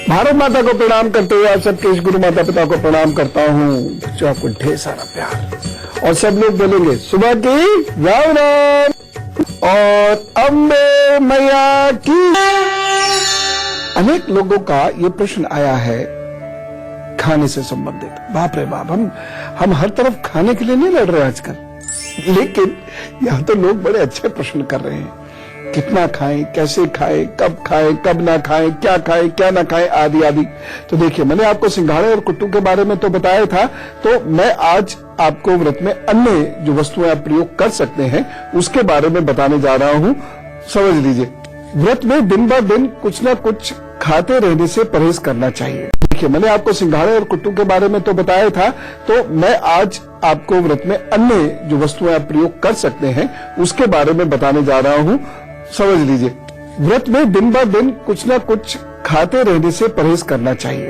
भारत माता को प्रणाम करते हुए आप सबके इस गुरु माता पिता को प्रणाम करता हूँ जो आपको ढेर सारा प्यार। और सब लोग बोलेंगे सुबह की राम राम और अम्बे मैया की। अनेक लोगों का ये प्रश्न आया है खाने से संबंधित। बाप रे बाप, हम हर तरफ खाने के लिए नहीं लड़ रहे आजकल, लेकिन यहां तो लोग बड़े अच्छे प्रश्न कर रहे हैं। कितना खाएं, कैसे खाएं, कब ना खाएं, क्या ना खाएं, आदि आदि। तो देखिए, मैंने आपको सिंघाड़े और कुट्टू के बारे में तो बताया था, तो मैं आज आपको व्रत में अन्य जो वस्तुएं आप प्रयोग कर सकते हैं उसके बारे में बताने जा रहा हूं। समझ लीजिए, व्रत में दिन ब दिन कुछ ना कुछ खाते रहने से परहेज करना चाहिए। देखिए, मैंने आपको सिंघाड़े और कुट्टू के बारे में तो बताया था, तो मैं आज आपको व्रत में अन्य जो वस्तुएं आप प्रयोग कर सकते हैं उसके बारे में बताने जा रहा हूं। समझ लीजिए, व्रत में दिन ब दिन कुछ ना कुछ खाते रहने से परहेज करना चाहिए।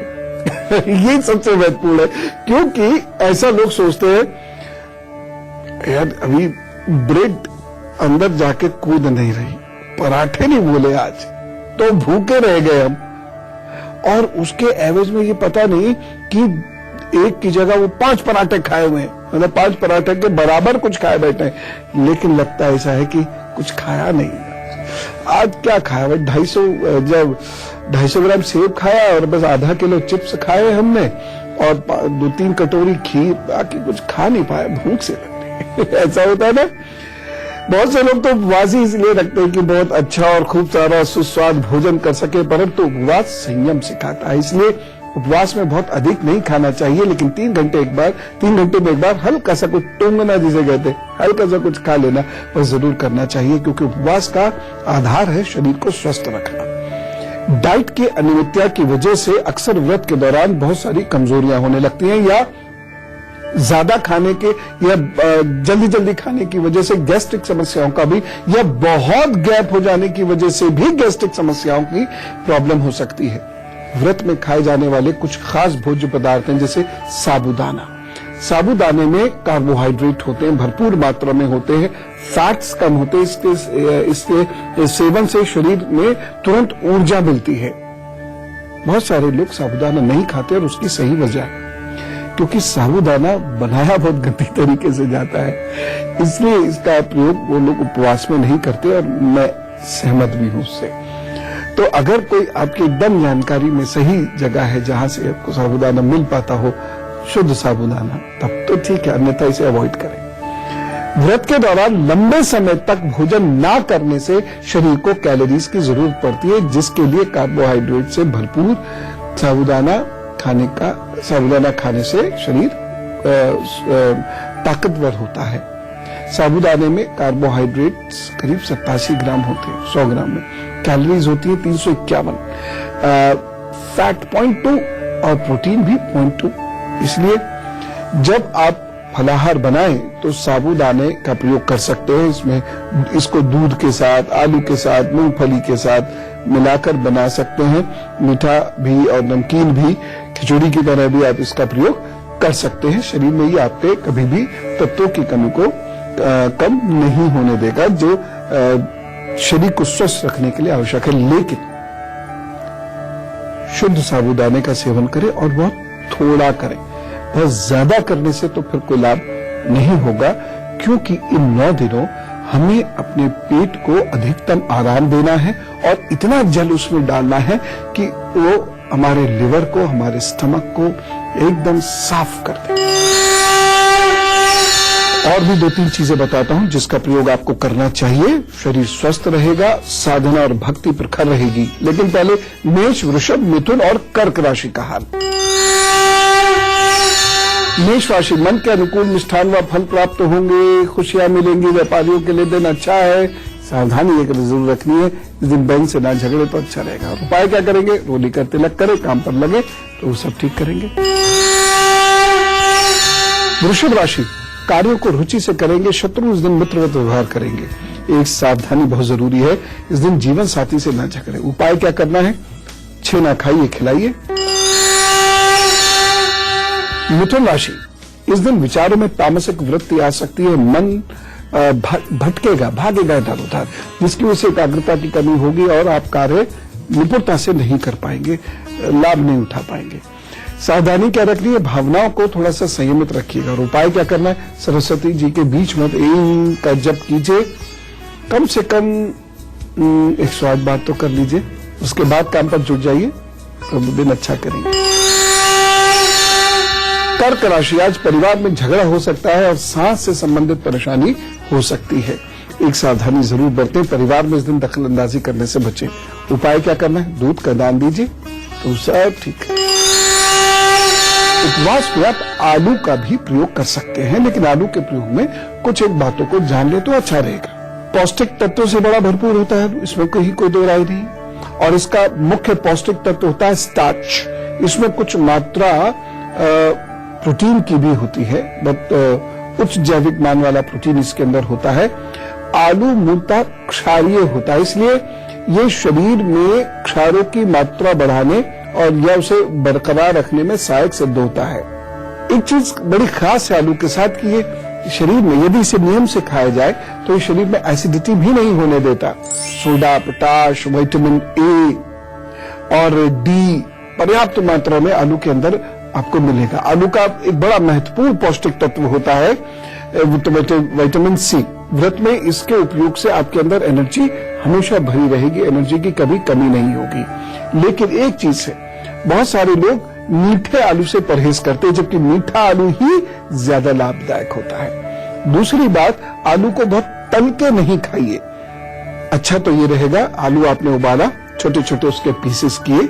ये सबसे महत्वपूर्ण है, क्योंकि ऐसा लोग सोचते हैं यार अभी ब्रेड अंदर जाके कूद नहीं रही, पराठे नहीं बोले आज, तो भूखे रह गए हम। और उसके एवज में ये पता नहीं कि एक की जगह वो 5 पराठे खाए हुए हैं, मतलब 5 पराठे के बराबर कुछ खाए बैठे हैं, लेकिन लगता ऐसा है कि कुछ खाया नहीं। आज क्या खाया भाई? 250 ग्राम सेब खाया और बस आधा किलो चिप्स खाए हमने और 2-3 कटोरी खीर, बाकी कुछ खा नहीं पाया, भूख से लग रही। ऐसा होता है ना। बहुत से लोग तो उपवास ही इसलिए रखते हैं कि बहुत अच्छा और खूब सारा सुस्वाद भोजन कर सके, परंतु उपवास संयम सिखाता है, इसलिए उपवास में बहुत अधिक नहीं खाना चाहिए, लेकिन 3 घंटे में एक बार हल्का सा कुछ टोंगना जिसे कहते हैं, हल्का सा कुछ खा लेना वह जरूर करना चाहिए, क्योंकि उपवास का आधार है शरीर को स्वस्थ रखना। डाइट की अनियमितता की वजह से अक्सर व्रत के दौरान बहुत सारी कमजोरियां होने लगती हैं, या ज्यादा खाने के या जल्दी खाने की वजह से गैस्ट्रिक समस्याओं का भी, या बहुत गैप हो जाने की वजह से भी गैस्ट्रिक समस्याओं की प्रॉब्लम हो सकती है। व्रत में खाए जाने वाले कुछ खास भोज्य पदार्थ हैं, जैसे साबूदाना। साबूदाने में कार्बोहाइड्रेट होते हैं, भरपूर मात्रा में होते हैं, फैट्स कम होते हैं, इसके सेवन से शरीर में तुरंत ऊर्जा मिलती है। बहुत सारे लोग साबूदाना नहीं खाते और उसकी सही वजह है क्योंकि साबूदाना बनाया बहुत गंदी तरीके से जाता है, इसलिए इसका प्रयोग वो लोग उपवास में नहीं करते, और मैं सहमत भी हूं उससे। तो अगर कोई आपकी एकदम जानकारी में सही जगह है जहां से आपको साबूदाना मिल पाता हो, शुद्ध साबूदाना, तब तो ठीक है, अन्यथा इसे अवॉइड करें। व्रत के दौरान लंबे समय तक भोजन ना करने से शरीर को कैलोरीज की जरूरत पड़ती है, जिसके लिए कार्बोहाइड्रेट से भरपूर साबूदाना खाने से शरीर ताकतवर होता है। साबूदाने में कार्बोहाइड्रेट्स करीब 87 ग्राम होते हैं 100 ग्राम में, कैलोरीज होती है 351, फैट 0.2 और प्रोटीन भी 0.2। इसलिए जब आप फलाहार बनाएं तो साबूदाने का प्रयोग कर सकते हैं। इसको दूध के साथ, आलू के साथ, मूंगफली के साथ मिलाकर बना सकते हैं। मीठा भी और नमकीन भी, खिचड़ी की तरह भी आप इसका प्रयोग कर सकते हैं। शरीर में ये आपके कभी भी तत्वों की कमी को कम नहीं होने देगा, जो शरीर को स्वस्थ रखने के लिए आवश्यक है। लेकिन शुद्ध साबूदाने का सेवन करें और बहुत थोड़ा करें, बहुत ज्यादा करने से तो फिर कोई लाभ नहीं होगा, क्योंकि इन 9 दिनों हमें अपने पेट को अधिकतम आराम देना है और इतना जल उसमें डालना है कि वो हमारे लिवर को, हमारे स्टमक को एकदम साफ कर दे। और भी 2-3 चीजें बताता हूं जिसका प्रयोग आपको करना चाहिए, शरीर स्वस्थ रहेगा, साधना और भक्ति प्रखर रहेगी। लेकिन पहले मेष, वृषभ, मिथुन और कर्क राशि का हाल। मेष राशि, मन के अनुकूल मिष्ठान व फल प्राप्त होंगे, खुशियां मिलेंगी, व्यापारियों के लिए दिन अच्छा है। सावधानी एक जरूर रखनी है, इस दिन बैंक से ना झगड़े तो अच्छा रहेगा। उपाय क्या करेंगे? रोली का तिलक करें, काम पर लगे तो वो सब ठीक करेंगे। वृषभ राशि, कार्यों को रुचि से करेंगे, शत्रु इस दिन मित्रवत व्यवहार करेंगे। एक सावधानी बहुत जरूरी है, इस दिन जीवन साथी से ना झगड़े। उपाय क्या करना है? छेना खाइए, खिलाइए। मिथुन राशि, इस दिन विचारों में तामसिक वृत्ति आ सकती है, मन भटकेगा, भागेगा इधर उधर, जिसकी वजह से एकाग्रता की कमी होगी और आप कार्य निपुणता से नहीं कर पाएंगे, लाभ नहीं उठा पाएंगे। सावधानी क्या रखनी है, भावनाओं को थोड़ा सा संयमित रखिएगा। और उपाय क्या करना है, सरस्वती जी के बीच में एम का जप कीजिए, कम से कम 108 बार तो कर लीजिए। उसके बाद काम पर जुट जाइए, प्रभु दिन अच्छा करेंगे। कर्क राशि, आज परिवार में झगड़ा हो सकता है और सांस से संबंधित परेशानी हो सकती है। एक सावधानी जरूर बरतें, परिवार में इस दिन दखल अंदाजी करने से बचें। उपाय क्या करना है, दूध का दान दीजिए तो सब ठीक है। उपवास में आप आलू का भी प्रयोग कर सकते हैं, लेकिन आलू के प्रयोग में कुछ एक बातों को जान ले तो अच्छा रहेगा। पौष्टिक तत्वों से बड़ा भरपूर होता है, इसमें कोई दो राय नहीं। और इसका मुख्य पौष्टिक तत्व होता है स्टार्च। इसमें कुछ मात्रा प्रोटीन की भी होती है, बट उच्च जैविक मान वाला प्रोटीन इसके अंदर होता है। आलू मूलतः क्षारीय होता है, इसलिए ये शरीर में क्षारों की मात्रा बढ़ाने और या उसे बरकरार रखने में सहायक सिद्ध होता है। एक चीज बड़ी खास है आलू के साथ कि ये शरीर में यदि इसे नियम से खाया जाए तो ये शरीर में एसिडिटी भी नहीं होने देता। सोडा, पोटाश, विटामिन ए और डी पर्याप्त मात्रा में आलू के अंदर आपको मिलेगा। आलू का एक बड़ा महत्वपूर्ण पौष्टिक तत्व होता है विटामिन सी। व्रत में इसके उपयोग से आपके अंदर एनर्जी हमेशा भरी रहेगी, एनर्जी की कभी कमी नहीं होगी। लेकिन एक चीज है, बहुत सारे लोग मीठे आलू से परहेज करते हैं, जबकि मीठा आलू ही ज्यादा लाभदायक होता है। दूसरी बात, आलू को बहुत तल के नहीं खाइए। अच्छा तो ये रहेगा, आलू आपने उबाला, छोटे छोटे उसके पीसेस किए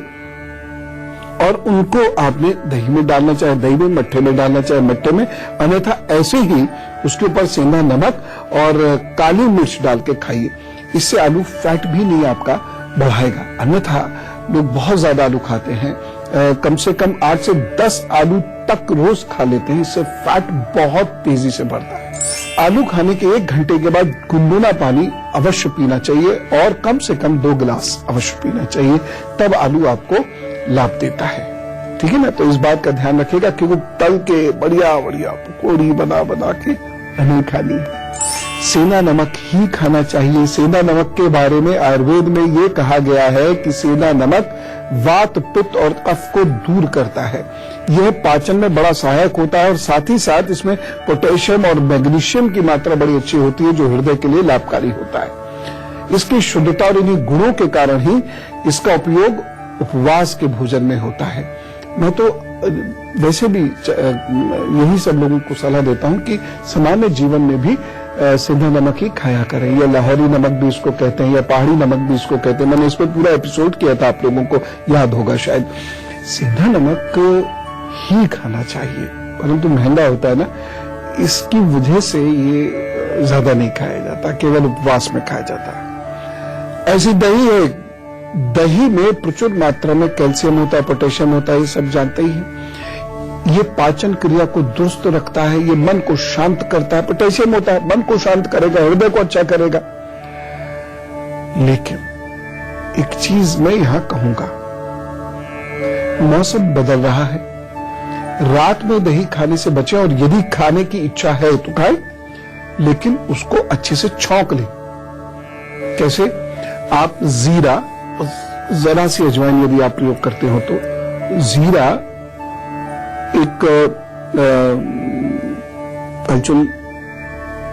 और उनको आपने दही में डालना चाहे दही में, मट्ठे में डालना चाहे मट्ठे में, अन्यथा ऐसे ही उसके ऊपर सेंधा नमक और काली मिर्च डाल के खाइए। इससे आलू फैट भी नहीं आपका बढ़ाएगा। अन्यथा लोग बहुत ज्यादा आलू खाते हैं, कम से कम 8 से 10 आलू तक रोज खा लेते हैं, इससे फैट बहुत तेजी से बढ़ता है। आलू खाने के 1 घंटे के बाद गुनगुना पानी अवश्य पीना चाहिए और कम से कम 2 गिलास अवश्य पीना चाहिए, तब आलू आपको लाभ देता है। ठीक है ना, तो इस बात का ध्यान रखिएगा, क्योंकि तल के बढ़िया बढ़िया पकौड़ी बना बना के नहीं खानी है। सेंधा नमक ही खाना चाहिए। सेंधा नमक के बारे में आयुर्वेद में ये कहा गया है कि सेंधा नमक वात, पित्त और कफ को दूर करता है। यह पाचन में बड़ा सहायक होता है और साथ ही साथ इसमें पोटेशियम और मैग्नीशियम की मात्रा बड़ी अच्छी होती है, जो हृदय के लिए लाभकारी होता है। इसकी शुद्धता और इन्हीं गुणों के कारण ही इसका उपयोग उपवास के भोजन में होता है। मैं तो वैसे भी यही सब लोगों को सलाह देता हूं कि सामान्य जीवन में भी सेंधा नमक ही खाया करें। या लाहौरी नमक भी इसको कहते हैं, या पहाड़ी नमक भी इसको कहते हैं। मैंने इस पर पूरा एपिसोड किया था, आप लोगों को याद होगा शायद। सेंधा नमक ही खाना चाहिए, परंतु महंगा होता है ना, इसकी वजह से ये ज्यादा नहीं खाया जाता, केवल उपवास में खाया जाता है। ऐसी दही है, दही में प्रचुर मात्रा में कैल्शियम होता है, पोटेशियम होता है, ये सब जानते ही हैं। ये पाचन क्रिया को दुरुस्त रखता है, ये मन को शांत करता है। पोटेशियम होता है, मन को शांत करेगा, हृदय को अच्छा करेगा। लेकिन एक चीज मैं यहां कहूंगा, मौसम बदल रहा है, रात में दही खाने से बचें और यदि खाने की इच्छा है तो खाएं, लेकिन उसको अच्छे से छौंक लें। कैसे? आप जीरा, जरा सी अजवाइन यदि आप प्रयोग करते हो तो जीरा एक कलचुल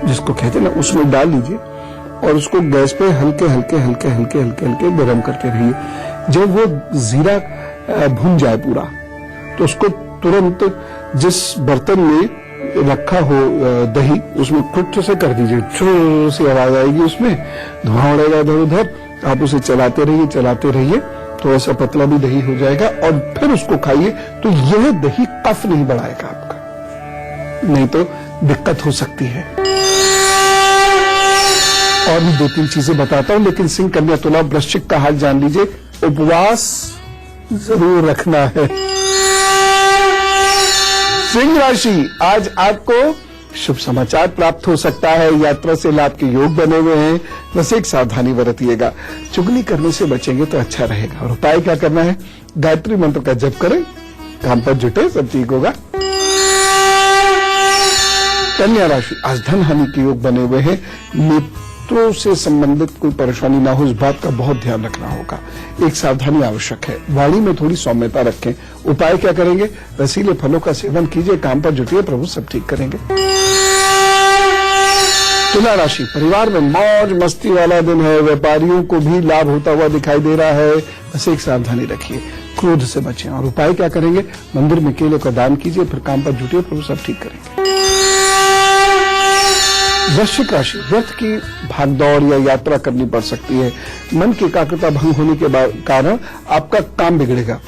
जिसको कहते हैं ना, उसमें डाल लीजिए और उसको गैस पे हल्के हल्के हल्के हल्के हल्के हल्के गर्म करते रहिए। जब वो जीरा भुन जाए पूरा, तो उसको तुरंत जिस बर्तन में रखा हो दही, उसमें खुट से कर दीजिए, चुर सी आवाज आएगी, उसमें धुआं उड़ेगा इधर उधर। आप उसे चलाते रहिए, तो ऐसा पतला भी दही हो जाएगा और फिर उसको खाइए। तो यह दही कफ नहीं बढ़ाएगा आपका, नहीं तो दिक्कत हो सकती है। और भी 2-3 चीजें बताता हूं, लेकिन सिंह, कन्या, तुला, वृश्चिक का हाल जान लीजिए। उपवास जरूर रखना है। सिंह राशि, आज आपको शुभ समाचार प्राप्त हो सकता है, यात्रा से लाभ के योग बने हुए हैं। बस एक सावधानी बरतिएगा, चुगली करने से बचेंगे तो अच्छा रहेगा। और उपाय क्या करना है? गायत्री मंत्र का जप करें, काम पर जुटे, सब ठीक होगा। कन्या राशि, आज धन हानि के योग बने हुए हैं। नेत्रों से संबंधित कोई परेशानी ना हो, इस बात का बहुत ध्यान रखना होगा। एक सावधानी आवश्यक है, वाणी में थोड़ी सौम्यता रखें। उपाय क्या करेंगे? रसीले फलों का सेवन कीजिए, काम पर जुटिए, प्रभु सब ठीक करेंगे। तुला राशि, परिवार में मौज मस्ती वाला दिन है, व्यापारियों को भी लाभ होता हुआ दिखाई दे रहा है। बस एक सावधानी रखिए, क्रोध से बचें। और उपाय क्या करेंगे? मंदिर में केले का दान कीजिए, फिर काम पर जुटिए, प्रभु सब ठीक करेंगे। वृश्चिक राशि, व्रत की भागदौड़ या यात्रा करनी पड़ सकती है। मन की एकाग्रता भंग होने के कारण आपका काम बिगड़ेगा।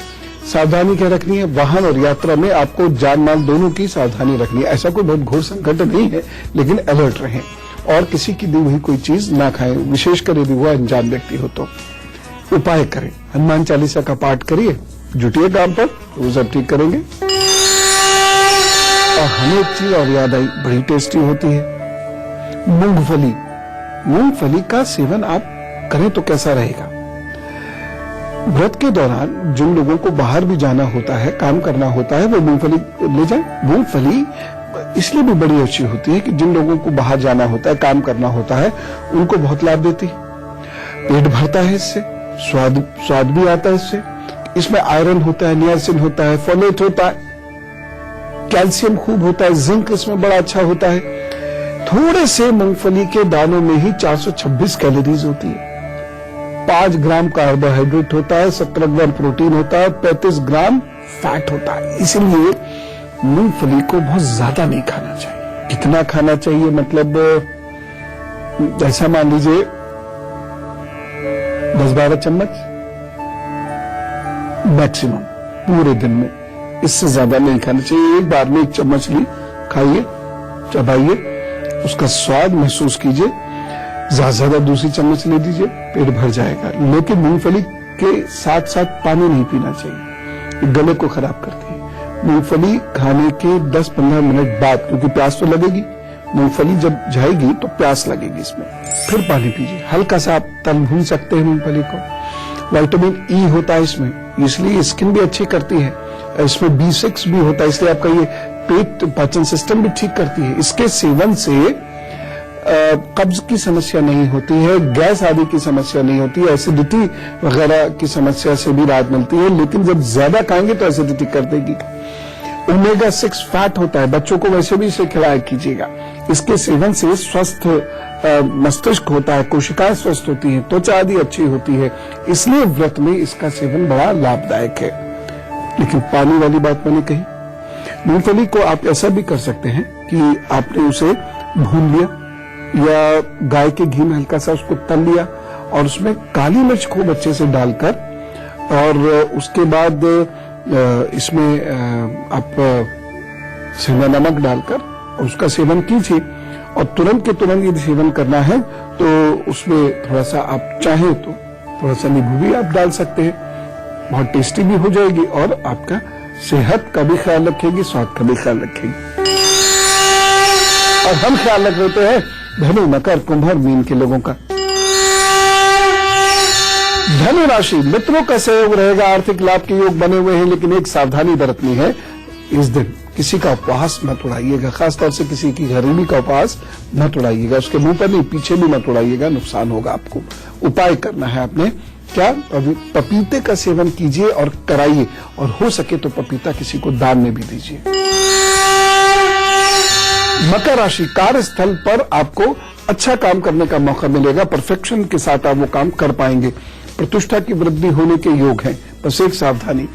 सावधानी क्या रखनी है? वाहन और यात्रा में आपको जान माल दोनों की सावधानी रखनी है। ऐसा कोई बहुत घोर संकट नहीं है, लेकिन अलर्ट रहें और किसी की दी हुई कोई चीज ना खाएं, विशेषकर यदि वो अनजान व्यक्ति हो तो। उपाय करें, हनुमान चालीसा का पाठ करिए, जुटिए काम पर, वो सब ठीक करेंगे। और हमें एक चीज और याद आई, बड़ी टेस्टी होती है मूंगफली। मूंगफली का सेवन आप करें तो कैसा रहेगा? व्रत के दौरान जिन लोगों को बाहर भी जाना होता है, काम करना होता है, वो मूंगफली ले जाएं। मूंगफली इसलिए भी बड़ी अच्छी होती है कि जिन लोगों को बाहर जाना होता है, काम करना होता है, उनको बहुत लाभ देती है। पेट भरता है इससे, स्वाद भी आता है इससे। इसमें आयरन होता है, नियासिन होता है, फोलेट होता है, कैल्शियम खूब होता है, जिंक इसमें बड़ा अच्छा होता है। थोड़े से मूंगफली के दानों में ही 426 कैलोरीज होती है। 5 ग्राम कार्बोहाइड्रेट होता है, 17 ग्राम प्रोटीन होता है, 35 ग्राम फैट होता है। इसलिए मूंगफली को बहुत ज्यादा नहीं खाना चाहिए। कितना खाना चाहिए? मतलब ऐसा मान लीजिए 10-12 चम्मच मैक्सिमम पूरे दिन में, इससे ज्यादा नहीं खाना चाहिए। एक बार में 1 चम्मच ली, खाइए, चबाइए, उसका स्वाद महसूस कीजिए। ज्यादा दूसरी चम्मच ले दीजिए, पेट भर जाएगा। लेकिन मूंगफली के साथ साथ पानी नहीं पीना चाहिए, गले को खराब करती है। मूंगफली खाने के 10-15 मिनट बाद, क्योंकि प्यास तो लगेगी, मूंगफली जब जाएगी तो प्यास लगेगी इसमें, फिर पानी पीजिए। हल्का सा आप तल भून सकते हैं मूंगफली को। विटामिन ई होता है इसमें, इसलिए स्किन भी अच्छी करती है। इसमें B6 भी होता है, इसलिए आपका ये पेट पाचन सिस्टम भी ठीक करती है। इसके सेवन से कब्ज की समस्या नहीं होती है, गैस आदि की समस्या नहीं होती है, एसिडिटी वगैरह की समस्या से भी राहत मिलती है। लेकिन जब ज्यादा खाएंगे तो एसिडिटी कर देगी। ओमेगा 6 फैट होता है, बच्चों को वैसे भी इसे खिलाया कीजिएगा। इसके सेवन से स्वस्थ मस्तिष्क होता है, कोशिकाएं स्वस्थ होती हैं, त्वचा आदि अच्छी होती है। इसलिए व्रत में इसका सेवन बड़ा लाभदायक है। लेकिन पानी वाली बात मैंने कही। मूंगफली को आप ऐसा भी कर सकते हैं कि आपने उसे भून लिया या गाय के घी में हल्का सा उसको तल लिया और उसमें काली मिर्च खूब अच्छे से डालकर, और उसके बाद इसमें आप सेंधा नमक डालकर उसका सेवन कीजिए। और तुरंत के तुरंत यदि सेवन करना है तो उसमें थोड़ा सा आप चाहें तो थोड़ा सा नींबू भी आप डाल सकते हैं। बहुत टेस्टी भी हो जाएगी और आपका सेहत का भी ख्याल रखेगी, स्वास्थ्य का भी ख्याल रखेगी। और हम ख्याल रख लेते हैं धनु, मकर, कुंभ और मीन के लोगों का। धनु राशि, मित्रों का सहयोग रहेगा, आर्थिक लाभ के योग बने हुए हैं, लेकिन एक सावधानी बरतनी है। इस दिन किसी का उपवास मत उड़ाइएगा, खासतौर से किसी की गरीबी का उपवास मत उड़ाइएगा। उसके मुंह पर नहीं, पीछे भी मत उड़ाइएगा, नुकसान होगा आपको। उपाय करना है आपने क्या? पपीते का सेवन कीजिए और कराइए, और हो सके तो पपीता किसी को दान में भी दीजिए। मकर राशि, कार्यस्थल पर आपको अच्छा काम करने का मौका मिलेगा, परफेक्शन के साथ आप वो काम कर पाएंगे। प्रतिष्ठा की वृद्धि होने के योग हैं। बस एक सावधानी,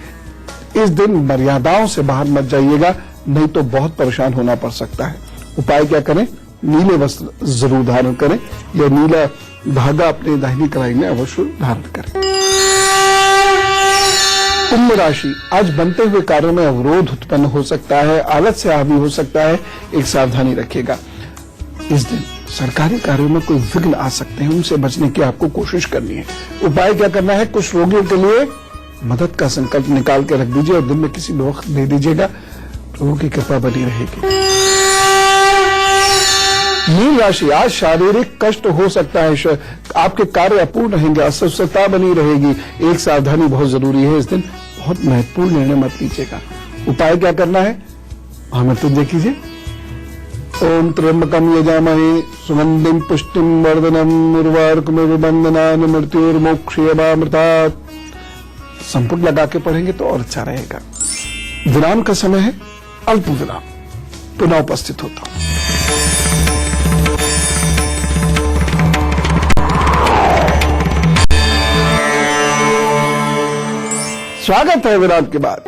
इस दिन मर्यादाओं से बाहर मत जाइएगा, नहीं तो बहुत परेशान होना पड़ सकता है। उपाय क्या करें? नीले वस्त्र जरूर धारण करें या नीला धागा अपने दाहिनी कलाई में अवश्य धारण करें। कुंभ राशि, आज बनते हुए कार्यों में अवरोध उत्पन्न हो सकता है, आलस से हावी हो सकता है, एक सावधानी रखिएगा। इस दिन सरकारी कार्यों में कोई विघ्न आ सकते हैं, उनसे बचने की आपको कोशिश करनी है। उपाय क्या करना है? कुछ रोगियों के लिए मदद का संकल्प निकाल के रख दीजिए और दिन में किसी भी वक्त दे दीजिएगा, प्रभु की कृपा बनी रहेगी। मीन राशि, आज शारीरिक कष्ट हो सकता है, आपके कार्य अपूर्ण रहेंगे, अस्वस्थता बनी रहेगी, एक सावधानी बहुत जरूरी है। इस दिन बहुत महत्वपूर्ण निर्णय मत लीजिएगा। उपाय क्या करना है? महामृत्युंजय कीजिए, ओम त्र्यंबकम यजामहे सुगंधिम पुष्टिम वर्धनम उर्वारुकमिव बंधनान् मृत्युर्मोक्षयमामृतात्। संपुट लगा के पढ़ेंगे तो और अच्छा रहेगा। विराम का समय है, अल्प विराम, पुनः उपस्थित होता हूं। स्वागत है विराम के बाद।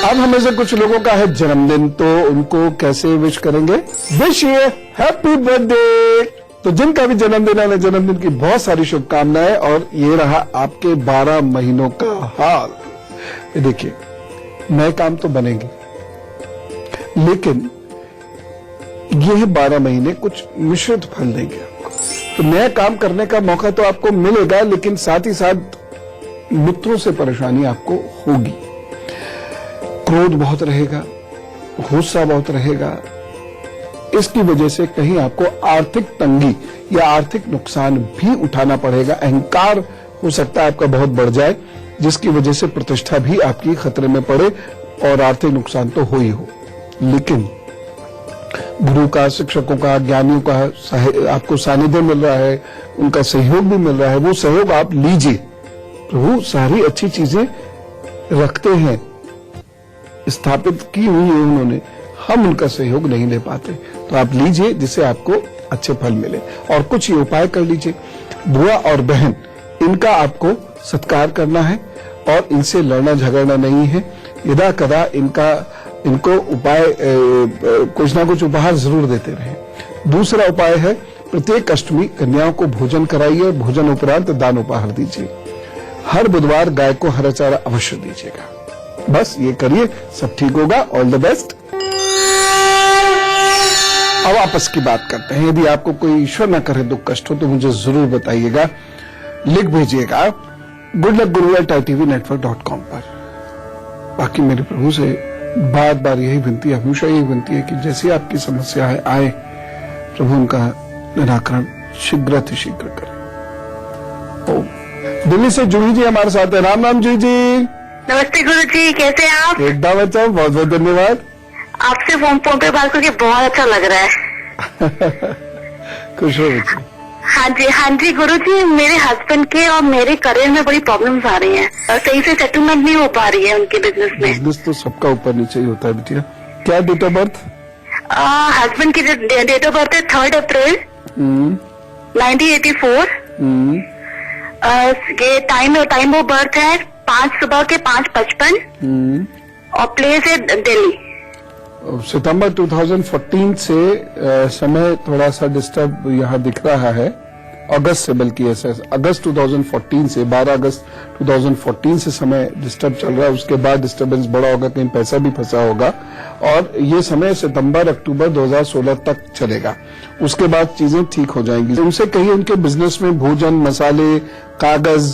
अब हमें से कुछ लोगों का है जन्मदिन, तो उनको कैसे विश करेंगे? Wish you happy birthday. तो जिनका भी जन्मदिन है, जन्मदिन की बहुत सारी शुभकामनाएं। और ये रहा आपके 12 महीनों का हाल। देखिए, नए काम तो बनेंगे, लेकिन ये 12 महीने कुछ मिश्रित फल देंगे आपको। तो नया काम करने का मौका तो आपको मिलेगा, लेकिन साथ ही साथ मित्रों से परेशानी आपको होगी। क्रोध बहुत रहेगा, गुस्सा बहुत रहेगा। इसकी वजह से कहीं आपको आर्थिक तंगी या आर्थिक नुकसान भी उठाना पड़ेगा। अहंकार हो सकता है आपका बहुत बढ़ जाए, जिसकी वजह से प्रतिष्ठा भी आपकी खतरे में पड़े और आर्थिक नुकसान तो हो ही हो। लेकिन गुरु का, शिक्षकों का, ज्ञानियों का आपको सानिध्य मिल रहा है, उनका सहयोग भी मिल रहा है। वो सहयोग आप लीजिए। प्रभु सारी अच्छी चीजें रखते हैं, स्थापित की हुई है उन्होंने, हम उनका सहयोग नहीं ले पाते। तो आप लीजिए, जिससे आपको अच्छे फल मिले। और कुछ ये उपाय कर लीजिए। बुआ और बहन, इनका आपको सत्कार करना है और इनसे लड़ना झगड़ना नहीं है। यदा कदा इनको उपाय कुछ ना कुछ उपहार जरूर देते रहे। दूसरा उपाय है, प्रत्येक अष्टमी कन्याओं को भोजन कराइए और भोजन उपरांत दान उपहार दीजिए। हर बुधवार गाय को हरा चारा अवश्य दीजिएगा। बस ये करिए, सब ठीक होगा। All the best. अब आपस की बात करते हैं। यदि आपको कोई ईश्वर न करे दुख कष्ट हो तो मुझे जरूर बताइएगा, लिख भेजिएगा goodluckguru@itv-network.com पर। बाकी मेरे प्रभु से बार बार यही विनती है, हमेशा यही विनती है कि जैसी आपकी समस्या है आए, प्रभु उनका निराकरण शीघ्र करें। दिल्ली से जूही जी हमारे साथ है। राम राम जूही जी। नमस्ते गुरु जी, कैसे हैं आप? एकदम अच्छा, बहुत बहुत धन्यवाद। आपसे फोन पे बात करके बहुत अच्छा लग रहा है। खुश हो बच्चे। हाँ जी गुरु जी, मेरे हस्बैंड के और मेरे करियर में बड़ी प्रॉब्लम्स आ रही हैं और सही से सेटलमेंट नहीं हो पा रही है उनके बिजनेस में। बिजनेस तो सबका ऊपर नीचे ही होता है बिटिया। क्या डेट ऑफ बर्थ? हस्बैंड की डेट ऑफ बर्थ है 3 अप्रैल 1984। ये टाइम ऑफ बर्थ है 5 सुबह के 5:55 और प्लेस है दिल्ली। सितंबर 2014 से समय थोड़ा सा डिस्टर्ब यहाँ दिख रहा है। अगस्त से, बल्कि ऐसा अगस्त 2014 से 12 अगस्त 2014 से समय डिस्टर्ब चल रहा है। उसके बाद डिस्टर्बेंस बड़ा होगा, कहीं पैसा भी फंसा होगा। और ये समय सितंबर अक्टूबर 2016 तक चलेगा। उसके बाद चीजें ठीक हो जाएंगी। उनसे कहिए उनके बिजनेस में भोजन, मसाले, कागज,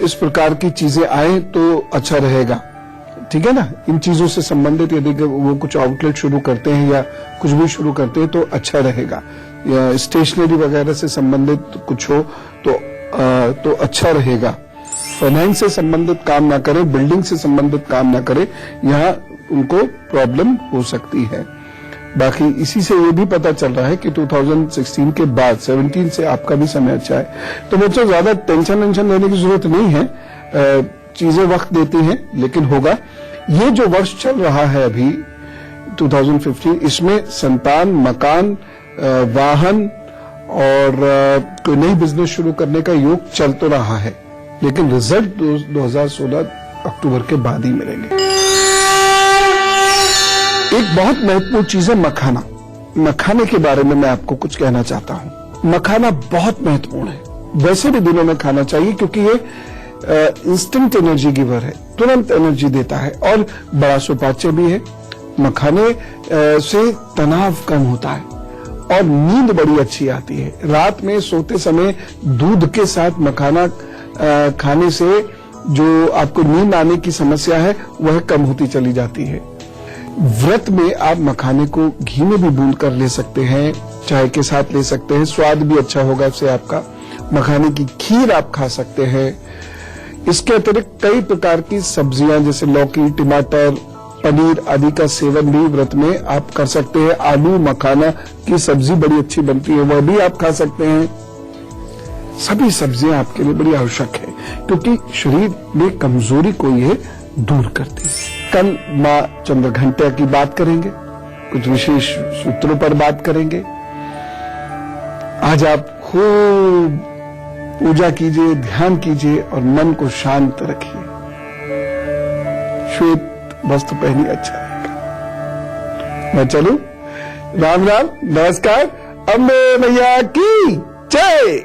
इस प्रकार की चीजें आए तो अच्छा रहेगा। ठीक है ना? इन चीजों से संबंधित यदि वो कुछ आउटलेट शुरू करते हैं या कुछ भी शुरू करते हैं तो अच्छा रहेगा। या स्टेशनरी वगैरह से संबंधित कुछ हो तो अच्छा रहेगा। फाइनेंस से संबंधित काम ना करें, बिल्डिंग से संबंधित काम ना करें, यहाँ उनको प्रॉब्लम हो सकती है। बाकी इसी से ये भी पता चल रहा है कि 2016 के बाद 17 से आपका भी समय अच्छा है। तो बच्चों, ज्यादा टेंशन लेने की जरूरत नहीं है। चीजें वक्त देती हैं, लेकिन होगा। ये जो वर्ष चल रहा है अभी 2015, इसमें संतान, मकान, वाहन और कोई नई बिजनेस शुरू करने का योग चल तो रहा है, लेकिन रिजल्ट 2016 अक्टूबर के बाद ही मिलेंगे। एक बहुत महत्वपूर्ण चीज है मखाना। मखाने के बारे में मैं आपको कुछ कहना चाहता हूं। मखाना बहुत महत्वपूर्ण है। वैसे भी दिनों में खाना चाहिए, क्योंकि ये इंस्टेंट एनर्जी गिवर है, तुरंत एनर्जी देता है और बड़ा सुपाच्य भी है। मखाने से तनाव कम होता है और नींद बड़ी अच्छी आती है। रात में सोते समय दूध के साथ मखाना खाने से जो आपको नींद आने की समस्या है वह कम होती चली जाती है। व्रत में आप मखाने को घी में भी भून कर ले सकते हैं, चाय के साथ ले सकते हैं, स्वाद भी अच्छा होगा इससे आपका। मखाने की खीर आप खा सकते हैं। इसके अतिरिक्त कई प्रकार की सब्जियां जैसे लौकी, टमाटर, पनीर आदि का सेवन भी व्रत में आप कर सकते हैं। आलू मखाना की सब्जी बड़ी अच्छी बनती है, वह भी आप खा सकते हैं। सभी सब्जियां आपके लिए बड़ी आवश्यक है, क्योंकि शरीर में कमजोरी को ये दूर करती है। कल मां चंद्रघंटा की बात करेंगे, कुछ विशेष सूत्रों पर बात करेंगे। आज आप खूब पूजा कीजिए, ध्यान कीजिए और मन को शांत रखिए। श्वेत वस्त्र पहनिए, अच्छा रहेगा। मैं चलूं? राम राम, नमस्कार। अम्बे मैया की जय।